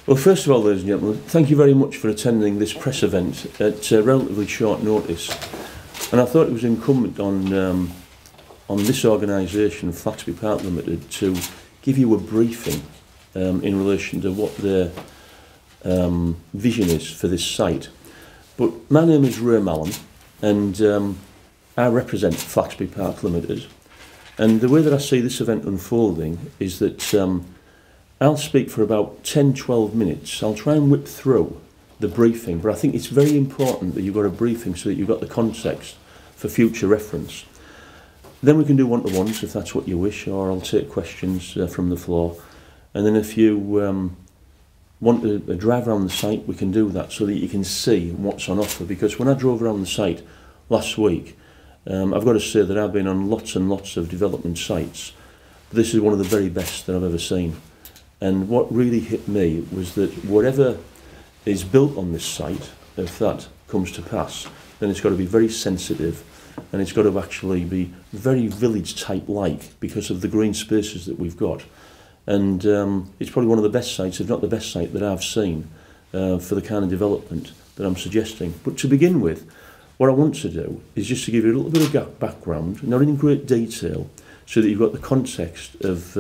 Well, first of all, ladies and gentlemen, thank you very much for attending this press event at relatively short notice. And I thought it was incumbent on this organisation, Flaxby Park Limited, to give you a briefing in relation to what their vision is for this site. But my name is Ray Mallon, and I represent Flaxby Park Limited. And the way that I see this event unfolding is that I'll speak for about 10-12 minutes. I'll try and whip through the briefing, but I think it's very important that you've got a briefing so that you've got the context for future reference. Then we can do one-to-ones if that's what you wish, or I'll take questions from the floor. And then if you want to drive around the site, we can do that so that you can see what's on offer. Because when I drove around the site last week, I've got to say that I've been on lots and lots of development sites. This is one of the very best that I've ever seen. And what really hit me was that whatever is built on this site, if that comes to pass, then it's got to be very sensitive, and it's got to actually be very village type like because of the green spaces that we've got. And it's probably one of the best sites, if not the best site that I've seen for the kind of development that I'm suggesting. But to begin with, what I want to do is just to give you a little bit of background, not in great detail, so that you've got the context of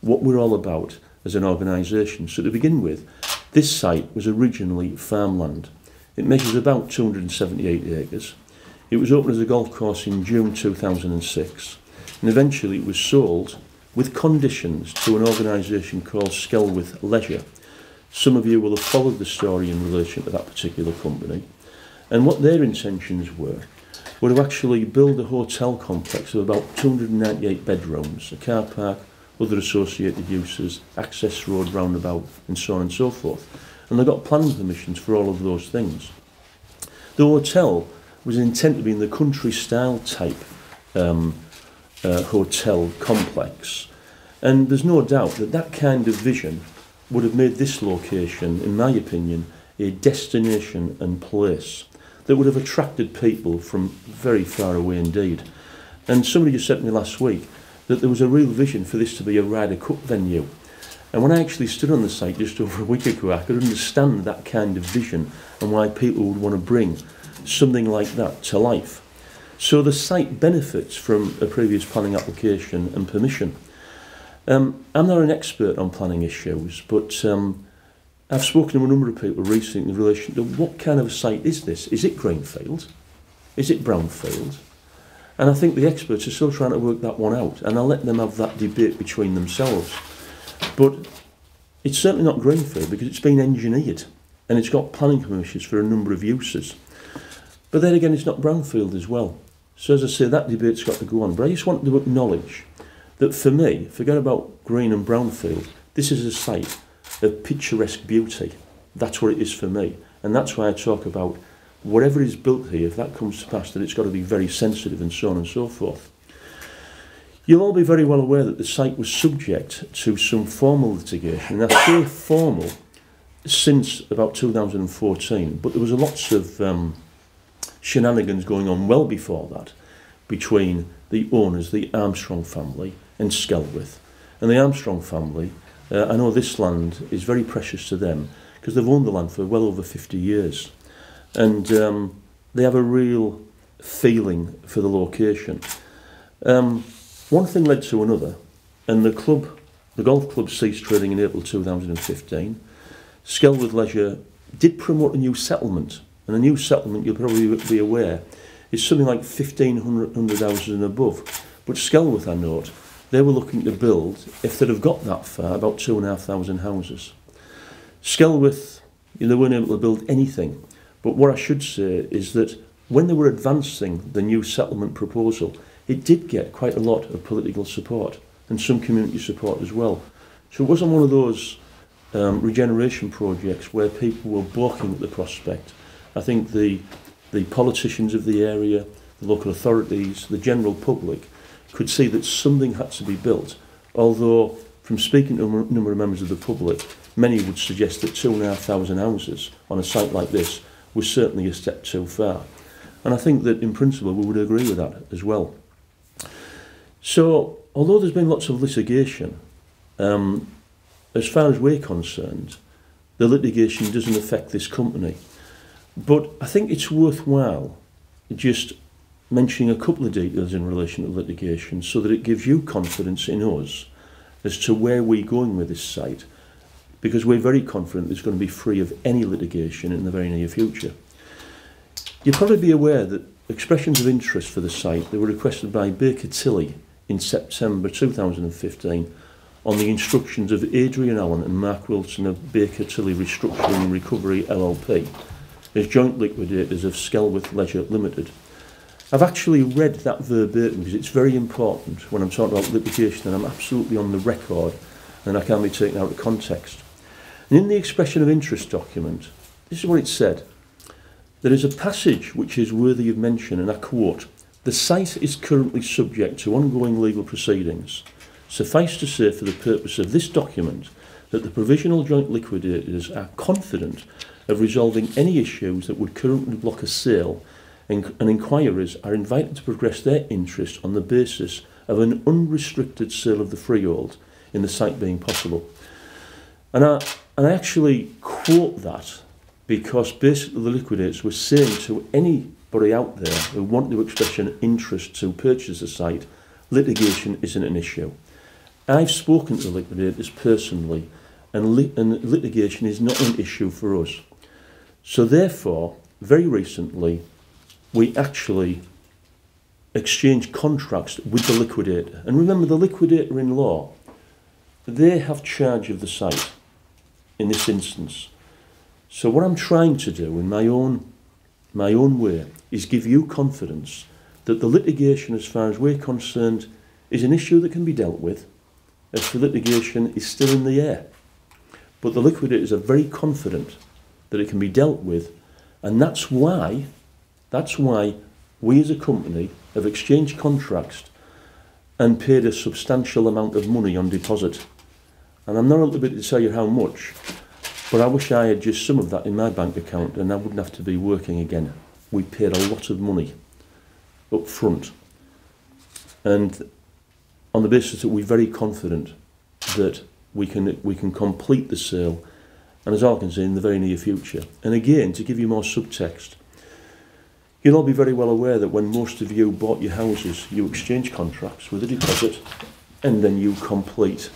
what we're all about as an organisation. So to begin with, this site was originally farmland. It measures about 278 acres. It was opened as a golf course in June 2006, and eventually it was sold with conditions to an organisation called Skelwith Leisure. Some of you will have followed the story in relation to that particular company, and what their intentions were to actually build a hotel complex of about 298 bedrooms, a car park, other associated uses, access road roundabout, and so on and so forth. And they got planning permissions for all of those things. The hotel was intended to be in the country-style type hotel complex. And there's no doubt that that kind of vision would have made this location, in my opinion, a destination and place that would have attracted people from very far away indeed. And somebody just said to me last week that there was a real vision for this to be a Ryder Cup venue. And when I actually stood on the site just over a week ago, I could understand that kind of vision and why people would want to bring something like that to life. So the site benefits from a previous planning application and permission. I'm not an expert on planning issues, but I've spoken to a number of people recently in relation to what kind of a site is this? Is it greenfield? Is it brownfield? And I think the experts are still trying to work that one out, and I'll let them have that debate between themselves. But it's certainly not greenfield because it's been engineered and it's got planning permissions for a number of uses. But then again, it's not brownfield as well. So as I say, that debate's got to go on. But I just want to acknowledge that for me, forget about green and brownfield, this is a site of picturesque beauty. That's what it is for me. And that's why I talk about whatever is built here, if that comes to pass, that it's got to be very sensitive and so on and so forth. You'll all be very well aware that the site was subject to some formal litigation, and I say formal since about 2014, but there was lots of shenanigans going on well before that between the owners, the Armstrong family and Skelwith. And the Armstrong family, I know this land is very precious to them because they've owned the land for well over 50 years. And they have a real feeling for the location. One thing led to another, and the golf club ceased trading in April 2015. Skelwith Leisure did promote a new settlement, and a new settlement, you'll probably be aware, is something like 1,500 houses and above. But Skelwith, I note, they were looking to build, if they'd have got that far, about 2,500 houses. Skelwith, they weren't able to build anything. But what I should say is that when they were advancing the new settlement proposal, it did get quite a lot of political support and some community support as well. So it wasn't one of those regeneration projects where people were balking at the prospect. I think the politicians of the area, the local authorities, the general public could see that something had to be built, although from speaking to a number of members of the public, many would suggest that 2,500 houses on a site like this was certainly a step too far. And I think that in principle we would agree with that as well. So, although there's been lots of litigation, as far as we're concerned, the litigation doesn't affect this company. But I think it's worthwhile just mentioning a couple of details in relation to litigation so that it gives you confidence in us as to where we're going with this site, because we're very confident it's going to be free of any litigation in the very near future. You'll probably be aware that expressions of interest for the site that were requested by Baker Tilly in September 2015 on the instructions of Adrian Allen and Mark Wilson of Baker Tilly Restructuring and Recovery LLP as joint liquidators of Skelworth Leisure Limited. I've actually read that verbatim because it's very important when I'm talking about litigation, and I'm absolutely on the record and I can't be taken out of context. And in the expression of interest document, this is what it said. There is a passage which is worthy of mention, and I quote, "The site is currently subject to ongoing legal proceedings. Suffice to say for the purpose of this document that the provisional joint liquidators are confident of resolving any issues that would currently block a sale, and inquirers are invited to progress their interest on the basis of an unrestricted sale of the freehold in the site being possible." And I actually quote that because basically the liquidators were saying to anybody out there who wanted to express an interest to purchase the site, litigation isn't an issue. I've spoken to liquidators personally, and litigation is not an issue for us. So therefore, very recently, we actually exchanged contracts with the liquidator. And remember, the liquidator in law, they have charge of the site in this instance. So what I'm trying to do in my own way is give you confidence that the litigation, as far as we're concerned, is an issue that can be dealt with, as the litigation is still in the air. But the liquidators are very confident that it can be dealt with, and that's why we as a company have exchanged contracts and paid a substantial amount of money on deposit. And I'm not at liberty to tell you how much, but I wish I had just some of that in my bank account and I wouldn't have to be working again. We paid a lot of money up front, and on the basis that we're very confident that we can complete the sale, and as I can say, in the very near future. And again, to give you more subtext, you'll all be very well aware that when most of you bought your houses, you exchange contracts with a deposit and then you complete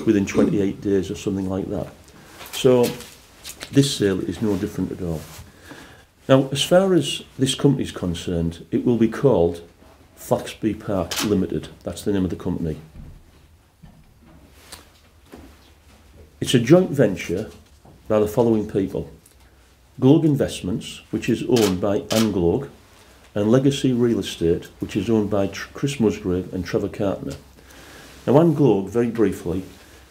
within 28 days or something like that. So this sale is no different at all. Now, as far as this company is concerned, it will be called Flaxby Park Limited. That's the name of the company. It's a joint venture by the following people: Gloag Investments, which is owned by Anne Gloag, and Legacy Real Estate, which is owned by Chris Musgrave and Trevor Cartner. Now, Anne Gloag, very briefly,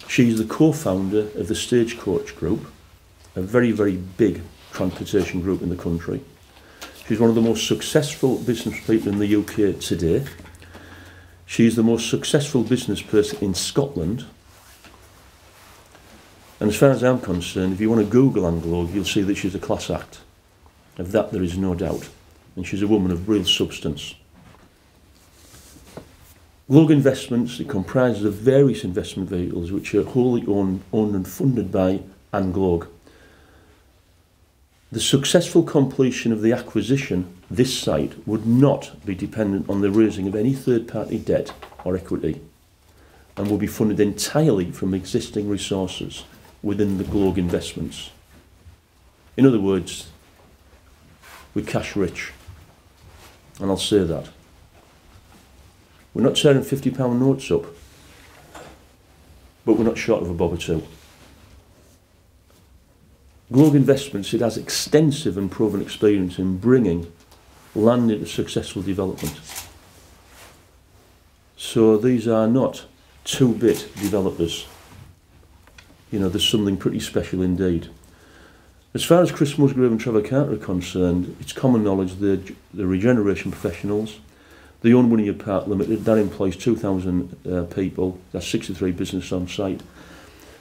she's the co-founder of the Stagecoach Group, a very, very big transportation group in the country. She's one of the most successful business people in the UK today. She's the most successful business person in Scotland. And as far as I'm concerned, if you want to Google Anne Gloag, you'll see that she's a class act. Of that there is no doubt. And she's a woman of real substance. Gloag Investments, it comprises of various investment vehicles which are wholly owned and funded by Anne Gloag. The successful completion of the acquisition, this site, would not be dependent on the raising of any third-party debt or equity, and will be funded entirely from existing resources within the Gloag Investments. In other words, we're cash rich, and I'll say that. We're not tearing £50 notes up, but we're not short of a bob or two. Gloag Investments, it has extensive and proven experience in bringing land into successful development. So these are not two-bit developers. You know, there's something pretty special indeed. As far as Chris Musgrave and Trevor Carter are concerned, it's common knowledge they're regeneration professionals. They own Wynyard Park Limited, that employs 2,000 people, that's 63 businesses on site.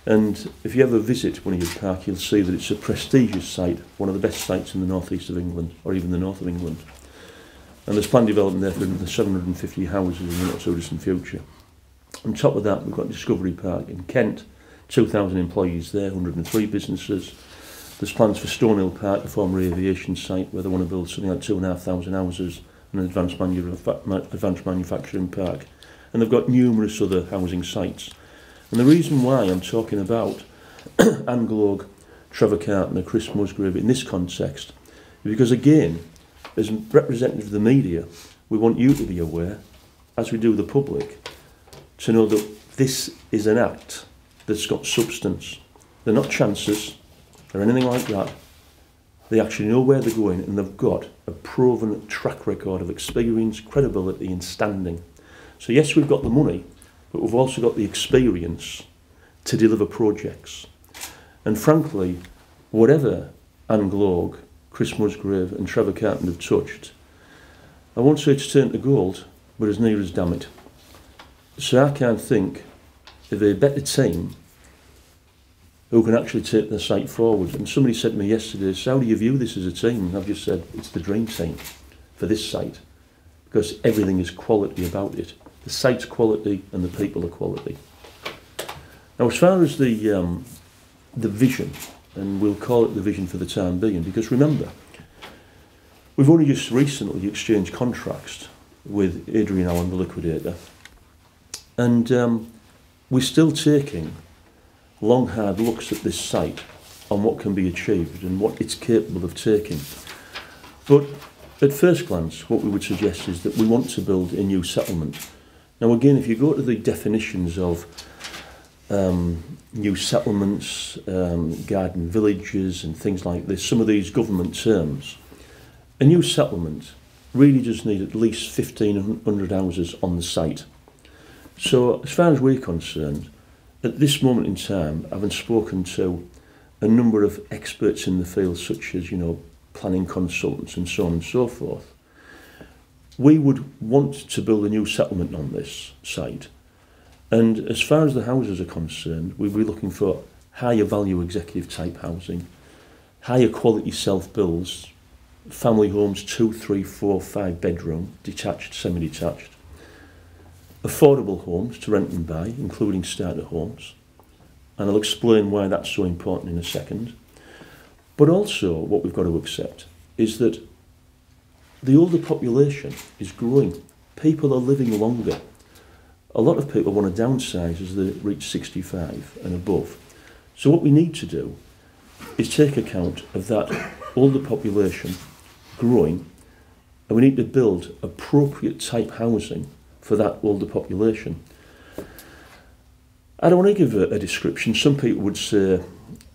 And if you ever visit Wynyard Park, you'll see that it's a prestigious site, one of the best sites in the northeast of England, or even the north of England. And there's planned development there for the 750 houses in the not so distant future. On top of that, we've got Discovery Park in Kent, 2,000 employees there, 103 businesses. There's plans for Stonehill Park, a former aviation site, where they want to build something like 2,500 houses and an advanced manufacturing park. And they've got numerous other housing sites. And the reason why I'm talking about Anne Gloag, Trevor Carton and Chris Musgrave in this context is because, again, as representative of the media, we want you to be aware, as we do the public, to know that this is an act that's got substance. They're not chances or anything like that. They actually know where they're going, and they've got a proven track record of experience, credibility and standing. So yes, we've got the money, but we've also got the experience to deliver projects. And frankly, whatever Anne Gloag, Chris Musgrave and Trevor Carton have touched, I won't say it's turned to gold, but as near as damn it. So I can't think of a better team who can actually take the site forward. And somebody said to me yesterday, so how do you view this as a team? And I've just said, it's the dream team for this site, because everything is quality about it. The site's quality and the people are quality. Now, as far as the vision, and we'll call it the vision for the time being, because remember, we've only just recently exchanged contracts with Adrian Allen, the liquidator, and we're still taking long, hard looks at this site on what can be achieved and what it's capable of taking. But at first glance, what we would suggest is that we want to build a new settlement. Now, again, if you go to the definitions of new settlements, garden villages and things like this, some of these government terms, a new settlement really does need at least 1,500 houses on the site. So as far as we're concerned, at this moment in time, having spoken to a number of experts in the field, such as, planning consultants and so on and so forth, we would want to build a new settlement on this site. And as far as the houses are concerned, we'd be looking for higher value executive type housing, higher quality self-builds, family homes, 2, 3, 4, 5 bedroom, detached, semi-detached, affordable homes to rent and buy, including starter homes. And I'll explain why that's so important in a second. But also what we've got to accept is that the older population is growing. People are living longer. A lot of people want to downsize as they reach 65 and above. So what we need to do is take account of that older population growing, and we need to build appropriate type housing for that older population. I don't want to give a description. Some people would say,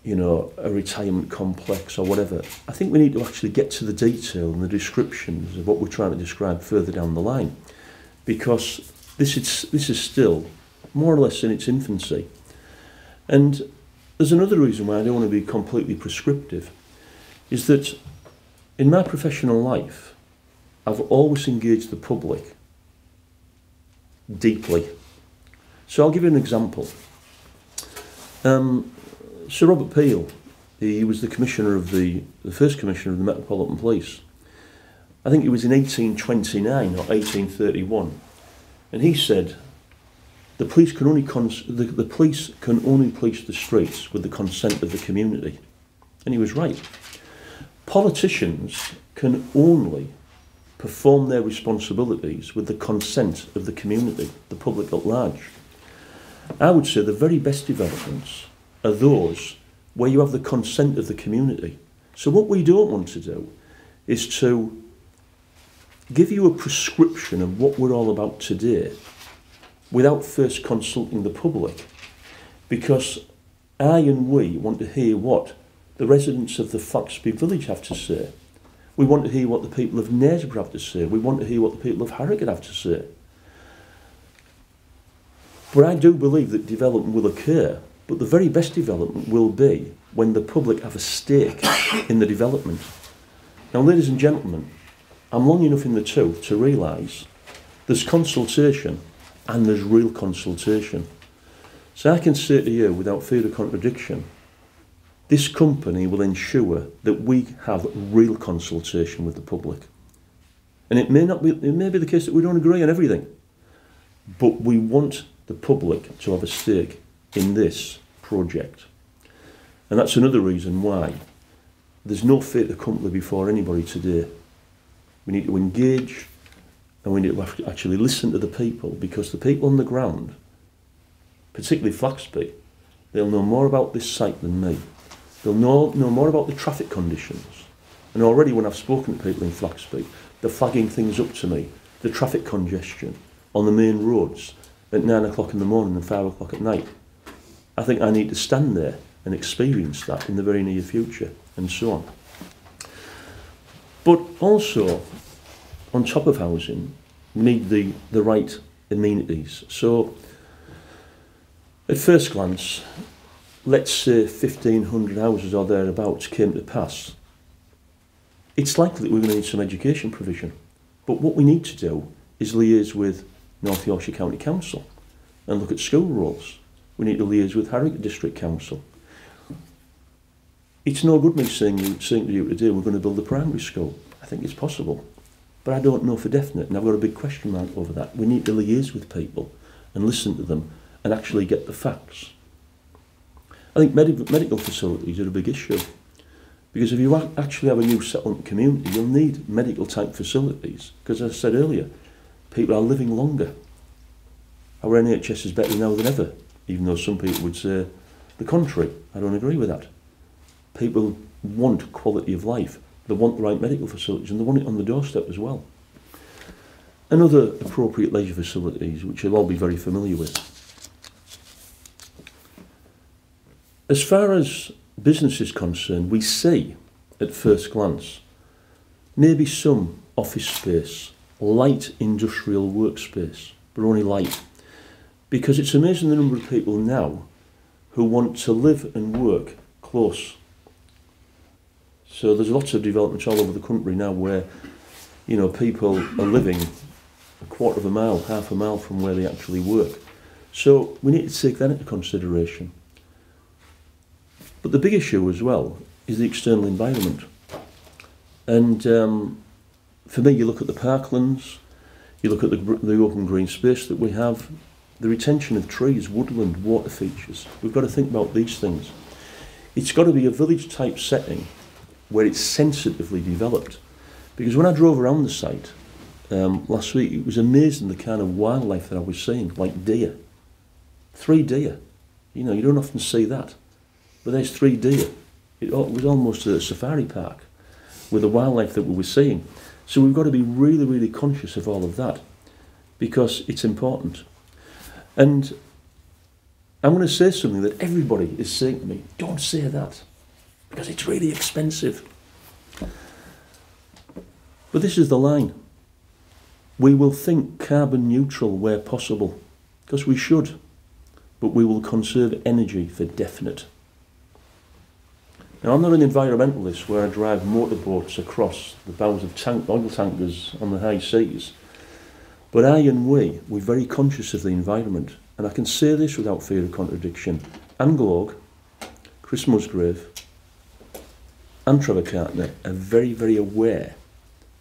a retirement complex or whatever. I think we need to actually get to the detail and the descriptions of what we're trying to describe further down the line, because this is still more or less in its infancy. And there's another reason why I don't want to be completely prescriptive, is that in my professional life, I've always engaged the public deeply. So I'll give you an example. Sir Robert Peel, he was the first commissioner of the Metropolitan Police. I think it was in 1829 or 1831, and he said the police can only police the streets with the consent of the community, and he was right. Politicians can only perform their responsibilities with the consent of the community, the public at large. I would say the very best developments are those where you have the consent of the community. So what we don't want to do is to give you a prescription of what we're all about today without first consulting the public, because I and we want to hear what the residents of the Flaxby village have to say. We want to hear what the people of Knaresborough have to say. We want to hear what the people of Harrogate have to say. But I do believe that development will occur, but the very best development will be when the public have a stake in the development. Now, ladies and gentlemen, I'm long enough in the tooth to realise there's consultation and there's real consultation. So I can say to you without fear of contradiction, this company will ensure that we have real consultation with the public. And it may be the case that we don't agree on everything, but we want the public to have a stake in this project. And that's another reason why there's no fait accompli before anybody today. We need to engage and we need to actually listen to the people, because the people on the ground, particularly Flaxby, they'll know more about this site than me. They'll know more about the traffic conditions. And already when I've spoken to people in Flaxby, they're flagging things up to me. The traffic congestion on the main roads at 9 o'clock in the morning and 5 o'clock at night. I think I need to stand there and experience that in the very near future, and so on. But also, on top of housing, we need the right amenities. So, at first glance, let's say 1,500 houses or thereabouts came to pass. It's likely that we're going to need some education provision. But what we need to do is liaise with North Yorkshire County Council and look at school rolls. We need to liaise with Harrogate District Council. It's no good me saying to you today we're going to build a primary school. I think it's possible, but I don't know for definite, and I've got a big question mark over that. We need to liaise with people and listen to them and actually get the facts. I think medical facilities are a big issue, because if you actually have a new settlement community, you'll need medical type facilities, because as I said earlier, people are living longer. Our NHS is better now than ever, even though some people would say the contrary. I don't agree with that. People want quality of life, they want the right medical facilities, and they want it on the doorstep as well. And other appropriate leisure facilities, which you'll all be very familiar with. As far as business is concerned, we see, at first glance, maybe some office space, light industrial workspace, but only light. Because it's amazing the number of people now who want to live and work close. So there's lots of developments all over the country now where, you know, people are living a quarter of a mile, half a mile from where they actually work. So we need to take that into consideration. But the big issue as well is the external environment. And for me, you look at the parklands, you look at the open green space that we have, the retention of trees, woodland, water features. We've got to think about these things. It's got to be a village type setting where it's sensitively developed. Because when I drove around the site last week, it was amazing the kind of wildlife that I was seeing, like deer. 3 deer. You know, you don't often see that. But there's 3 deer. It was almost a safari park with the wildlife that we were seeing. So we've got to be really, really conscious of all of that, because it's important. And I'm going to say something that everybody is saying to me, don't say that, because it's really expensive. But this is the line. We will think carbon neutral where possible, because we should, but we will conserve energy for definite. Now, I'm not an environmentalist where I drive motorboats across the bows of oil tankers on the high seas. But I and we're very conscious of the environment. And I can say this without fear of contradiction. Anne Gloag, Chris Musgrave and Trevor Cartner are very, very aware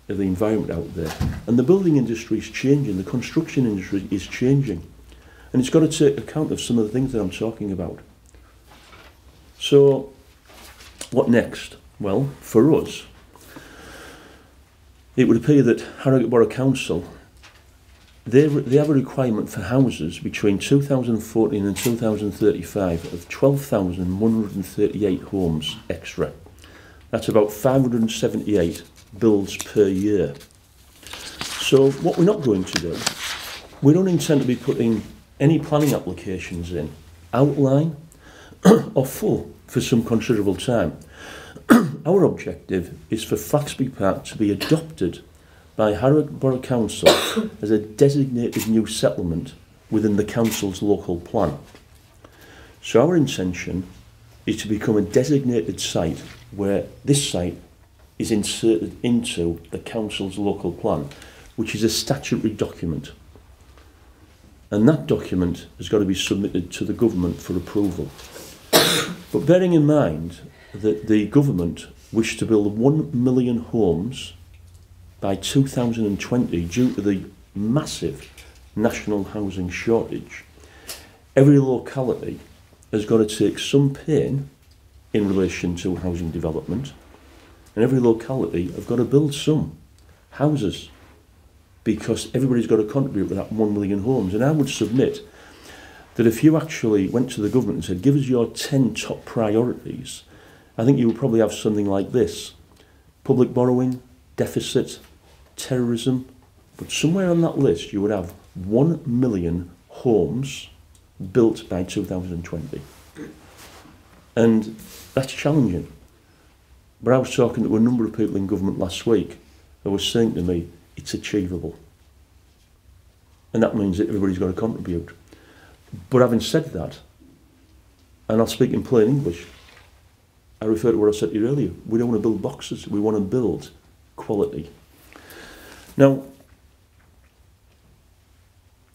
of the environment out there. And the building industry is changing, the construction industry is changing. And it's got to take account of some of the things that I'm talking about. So, what next? Well, for us, it would appear that Harrogate-Borough Council, they have a requirement for houses between 2014 and 2035 of 12,138 homes extra. That's about 578 builds per year. So what we're not going to do, we don't intend to be putting any planning applications in, outline or full, for some considerable time. Our objective is for Flaxby Park to be adopted by Harrogate-Borough Council as a designated new settlement within the council's local plan. So our intention is to become a designated site where this site is inserted into the council's local plan, which is a statutory document. And that document has got to be submitted to the government for approval. But bearing in mind that the government wished to build 1 million homes by 2020 due to the massive national housing shortage, every locality has got to take some pain in relation to housing development, and every locality have got to build some houses, because everybody's got to contribute to that 1 million homes. And I would submit that if you actually went to the government and said, give us your 10 top priorities, I think you would probably have something like this: public borrowing, deficit, terrorism. But somewhere on that list you would have 1 million homes built by 2020. And that's challenging. But I was talking to a number of people in government last week who were saying to me, it's achievable. And that means that everybody's got to contribute. But having said that, and I'll speak in plain English, I refer to what I said to you earlier. We don't want to build boxes, we want to build quality. Now,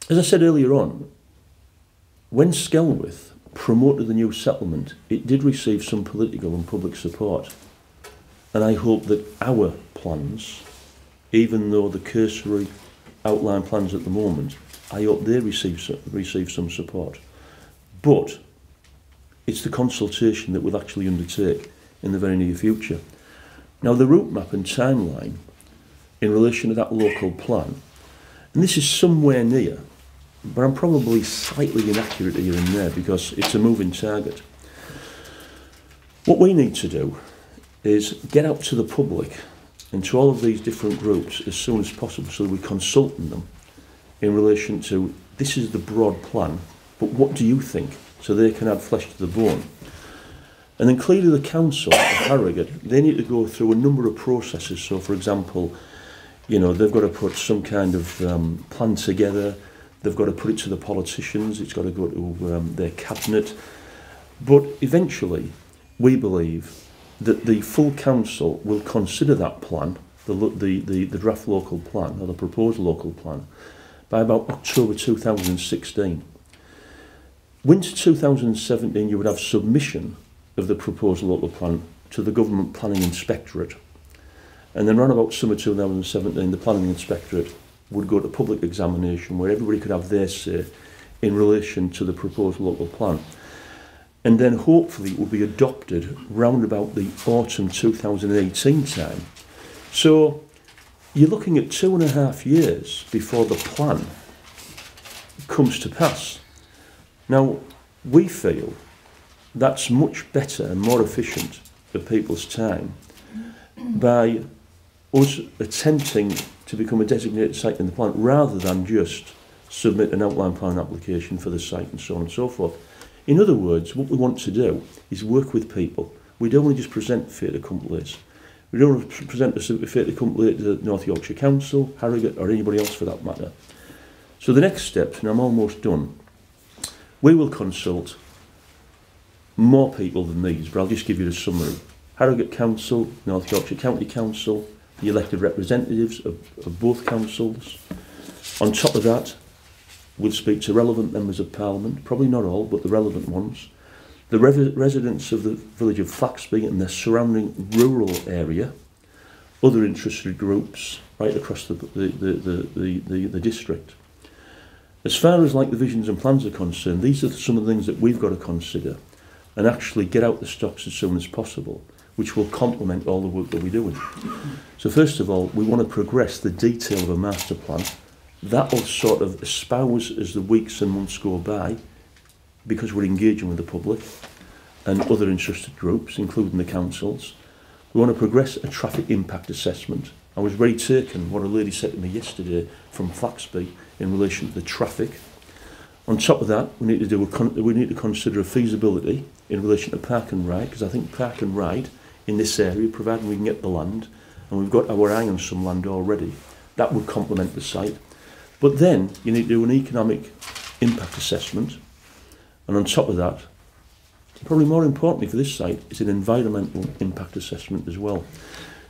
as I said earlier on, when Skelwith promoted the new settlement, it did receive some political and public support. And I hope that our plans, even though the cursory outline plans at the moment, I hope they receive some support. But it's the consultation that we'll actually undertake in the very near future. Now, the route map and timeline in relation to that local plan, and this is somewhere near, but I'm probably slightly inaccurate here and there because it's a moving target. What we need to do is get out to the public and to all of these different groups as soon as possible, so that we consult them in relation to, this is the broad plan, but what do you think? So they can add flesh to the bone. And then clearly the council of Harrogate, they need to go through a number of processes. So for example, you know, they've got to put some kind of plan together, they've got to put it to the politicians, it's got to go to their cabinet. But eventually, we believe that the full council will consider that plan, the draft local plan, or the proposed local plan, by about October 2016. Winter 2017, you would have submission of the proposed local plan to the Government Planning Inspectorate. And then around about summer 2017, the Planning Inspectorate would go to public examination where everybody could have their say in relation to the proposed local plan. And then hopefully it will be adopted round about the autumn 2018 time. So you're looking at 2.5 years before the plan comes to pass. Now, we feel that's much better and more efficient for people's time by us attempting to become a designated site in the plan rather than just submit an outline plan application for the site and so on and so forth. In other words, what we want to do is work with people. We don't want to just present fait accompli. We don't want to present a fait accompli to the North Yorkshire Council, Harrogate, or anybody else for that matter. So the next steps, and I'm almost done, we will consult more people than these, but I'll just give you a summary. Harrogate Council, North Yorkshire County Council, the elected representatives of both councils. On top of that, we'll speak to relevant members of Parliament, probably not all, but the relevant ones. The residents of the village of Flaxby and the surrounding rural area, other interested groups right across the district. As far as like the visions and plans are concerned, these are some of the things that we've got to consider and actually get out the stocks as soon as possible, which will complement all the work that we're doing. So first of all, we want to progress the detail of a master plan. That will sort of espouse as the weeks and months go by, because we're engaging with the public and other interested groups, including the councils. We want to progress a traffic impact assessment. I was very taken what a lady said to me yesterday from Flaxby in relation to the traffic. On top of that, we need to consider a feasibility in relation to park and ride, because I think park and ride in this area, providing we can get the land, and we've got our eye on some land already, that would complement the site. But then you need to do an economic impact assessment, and on top of that, probably more importantly for this site, is an environmental impact assessment as well.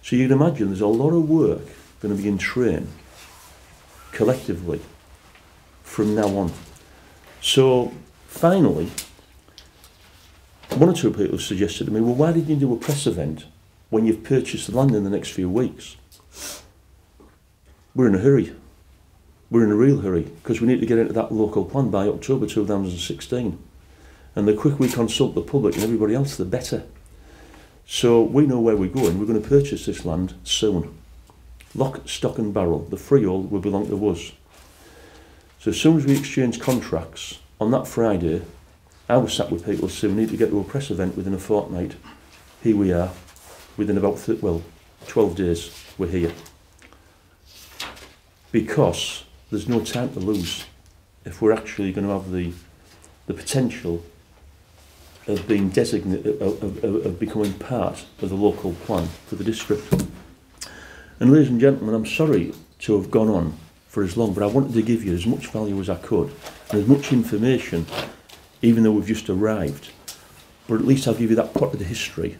So you can imagine there's a lot of work going to be in train collectively from now on. So finally, one or two people suggested to me, well, why didn't you do a press event when you've purchased the land in the next few weeks? We're in a hurry. We're in a real hurry because we need to get into that local plan by October 2016. And the quicker we consult the public and everybody else, the better. So we know where we're going. We're going to purchase this land soon. Lock, stock and barrel. The freehold will belong to us. So as soon as we exchange contracts, on that Friday, I was sat with people saying we need to get to a press event within a fortnight. Here we are, within about 12 days, we're here. Because there's no time to lose if we're actually going to have the potential of being designated, of becoming part of the local plan for the district. And ladies and gentlemen, I'm sorry to have gone on for as long, but I wanted to give you as much value as I could and as much information, even though we've just arrived. But at least I'll give you that part of the history.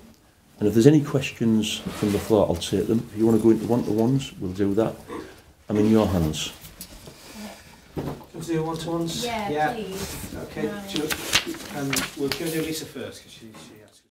And if there's any questions from the floor, I'll take them. If you want to go into one-to-ones, we'll do that. I'm in your hands. Let's do one-to-ones? Yeah, please. Okay. Right. We'll go to Lisa first, because she